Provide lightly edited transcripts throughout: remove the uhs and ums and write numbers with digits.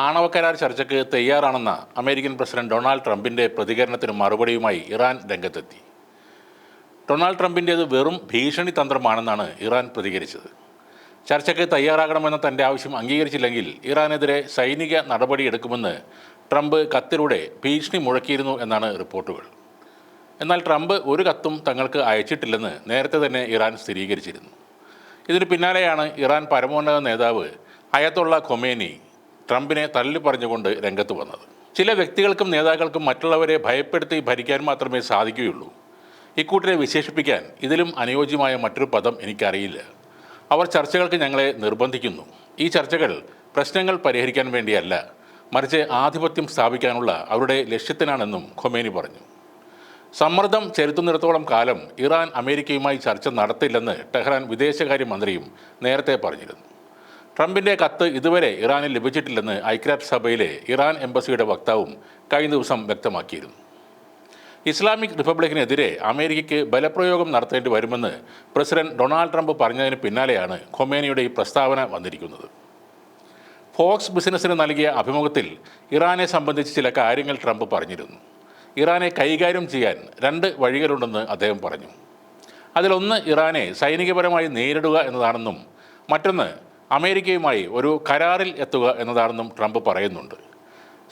ആണവ കരാർ ചർച്ചയ്ക്ക് തയ്യാറാണെന്ന അമേരിക്കൻ പ്രസിഡന്റ് ഡൊണാൾഡ് ട്രംപിന്റെ പ്രതികരണത്തിന് മറുപടിയുമായി ഇറാൻ രംഗത്തെത്തി. ഡൊണാൾഡ് ട്രംപിൻ്റേത് വെറും ഭീഷണി തന്ത്രമാണെന്നാണ് ഇറാൻ പ്രതികരിച്ചത്. ചർച്ചയ്ക്ക് തയ്യാറാകണമെന്ന തൻ്റെ ആവശ്യം അംഗീകരിച്ചില്ലെങ്കിൽ ഇറാനെതിരെ സൈനിക നടപടിയെടുക്കുമെന്ന് ട്രംപ് കത്തിലൂടെ ഭീഷണി മുഴക്കിയിരുന്നു എന്നാണ് റിപ്പോർട്ടുകൾ. എന്നാൽ ട്രംപ് ഒരു കത്തും തങ്ങൾക്ക് അയച്ചിട്ടില്ലെന്ന് നേരത്തെ തന്നെ ഇറാൻ സ്ഥിരീകരിച്ചിരുന്നു. ഇതിന് പിന്നാലെയാണ് ഇറാൻ പരമോന്നത നേതാവ് അയതൊള്ള ഖൊമേനി ട്രംപിനെ തള്ളിപ്പറഞ്ഞുകൊണ്ട് രംഗത്ത് വന്നത്. ചില വ്യക്തികൾക്കും നേതാക്കൾക്കും മറ്റുള്ളവരെ ഭയപ്പെടുത്തി ഭരിക്കാൻ മാത്രമേ സാധിക്കുകയുള്ളൂ. ഇക്കൂട്ടരെ വിശേഷിപ്പിക്കാൻ ഇതിലും അനുയോജ്യമായ മറ്റൊരു പദം എനിക്കറിയില്ല. അവർ ചർച്ചകൾക്ക് ഞങ്ങളെ നിർബന്ധിക്കുന്നു. ഈ ചർച്ചകൾ പ്രശ്നങ്ങൾ പരിഹരിക്കാൻ വേണ്ടിയല്ല, മറിച്ച് ആധിപത്യം സ്ഥാപിക്കാനുള്ള അവരുടെ ലക്ഷ്യത്തിനാണെന്നും ഖൊമേനി പറഞ്ഞു. സമ്മർദ്ദം ചെലുത്തുന്നിടത്തോളം കാലം ഇറാൻ അമേരിക്കയുമായി ചർച്ച നടത്തില്ലെന്ന് ടെഹ്റാൻ വിദേശകാര്യമന്ത്രിയും നേരത്തെ പറഞ്ഞിരുന്നു. ട്രംപിൻ്റെ കത്ത് ഇതുവരെ ഇറാനിൽ ലഭിച്ചിട്ടില്ലെന്ന് ഐക്യരാഷ്ട്രസഭയിലെ ഇറാൻ എംബസിയുടെ വക്താവും കഴിഞ്ഞ ദിവസം വ്യക്തമാക്കിയിരുന്നു. ഇസ്ലാമിക് റിപ്പബ്ലിക്കിനെതിരെ അമേരിക്കയ്ക്ക് ബലപ്രയോഗം നടത്തേണ്ടി വരുമെന്ന് പ്രസിഡന്റ് ഡൊണാൾഡ് ട്രംപ് പറഞ്ഞതിന് പിന്നാലെയാണ് ഖൊമേനിയുടെ ഈ പ്രസ്താവന വന്നിരിക്കുന്നത്. ഫോക്സ് ബിസിനസ്സിന് നൽകിയ അഭിമുഖത്തിൽ ഇറാനെ സംബന്ധിച്ച് ചില കാര്യങ്ങൾ ട്രംപ് പറഞ്ഞിരുന്നു. ഇറാനെ കൈകാര്യം ചെയ്യാൻ രണ്ട് വഴികളുണ്ടെന്ന് അദ്ദേഹം പറഞ്ഞു. അതിലൊന്ന് ഇറാനെ സൈനികപരമായി നേരിടുക എന്നതാണെന്നും മറ്റൊന്ന് അമേരിക്കയുമായി ഒരു കരാറിൽ എത്തുക എന്നതാണെന്നും ട്രംപ് പറയുന്നുണ്ട്.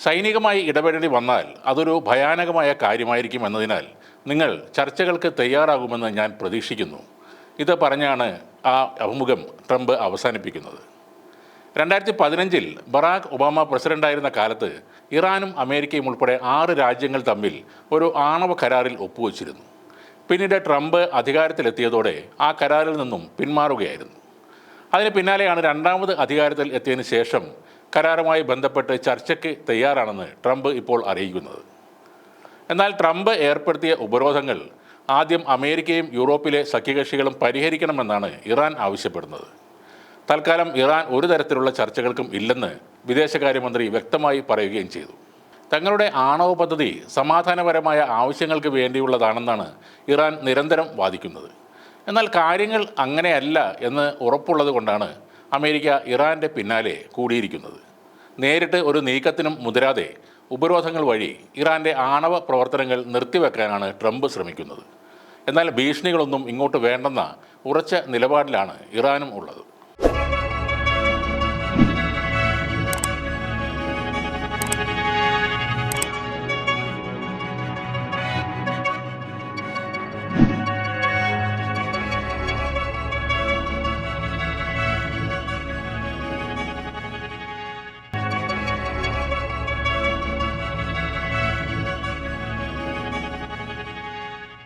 സൈനികമായി ഇടപെടേണ്ടി വന്നാൽ അതൊരു ഭയാനകമായ കാര്യമായിരിക്കും എന്നതിനാൽ നിങ്ങൾ ചർച്ചകൾക്ക് തയ്യാറാകുമെന്ന് ഞാൻ പ്രതീക്ഷിക്കുന്നു. ഇത് പറഞ്ഞാണ് ആ അഭിമുഖം ട്രംപ് അവസാനിപ്പിക്കുന്നത്. 2015 ബറാക് ഒബാമ പ്രസിഡന്റായിരുന്ന കാലത്ത് ഇറാനും അമേരിക്കയും ഉൾപ്പെടെ 6 രാജ്യങ്ങൾ തമ്മിൽ ഒരു ആണവ കരാറിൽ ഒപ്പുവച്ചിരുന്നു. പിന്നീട് ട്രംപ് അധികാരത്തിലെത്തിയതോടെ ആ കരാറിൽ നിന്നും പിന്മാറുകയായിരുന്നു. അതിന് പിന്നാലെയാണ് രണ്ടാമത് അധികാരത്തിൽ എത്തിയതിനു ശേഷം കരാറുമായി ബന്ധപ്പെട്ട് ചർച്ചയ്ക്ക് തയ്യാറാണെന്ന് ട്രംപ് ഇപ്പോൾ അറിയിക്കുന്നത്. എന്നാൽ ട്രംപ് ഏർപ്പെടുത്തിയ ഉപരോധങ്ങൾ ആദ്യം അമേരിക്കയും യൂറോപ്പിലെ സഖ്യകക്ഷികളും പരിഹരിക്കണമെന്നാണ് ഇറാൻ ആവശ്യപ്പെടുന്നത്. തൽക്കാലം ഇറാൻ ഒരു തരത്തിലുള്ള ചർച്ചകൾക്കും ഇല്ലെന്ന് വിദേശകാര്യമന്ത്രി വ്യക്തമായി പറയുകയും ചെയ്തു. തങ്ങളുടെ ആണവ പദ്ധതി സമാധാനപരമായ ആവശ്യങ്ങൾക്ക് വേണ്ടിയുള്ളതാണെന്നാണ് ഇറാൻ നിരന്തരം വാദിക്കുന്നത്. എന്നാൽ കാര്യങ്ങൾ അങ്ങനെയല്ല എന്ന് ഉറപ്പുള്ളത് കൊണ്ടാണ് അമേരിക്ക ഇറാൻ്റെ പിന്നാലെ കൂടിയിരിക്കുന്നത്. നേരിട്ട് ഒരു നീക്കത്തിനും മുതിരാതെ ഉപരോധങ്ങൾ വഴി ഇറാൻ്റെ ആണവ പ്രവർത്തനങ്ങൾ നിർത്തിവെക്കാനാണ് ട്രംപ് ശ്രമിക്കുന്നത്. എന്നാൽ ഭീഷണികളൊന്നും ഇങ്ങോട്ട് വേണ്ടെന്ന ഉറച്ച നിലപാടിലാണ് ഇറാനും ഉള്ളത്.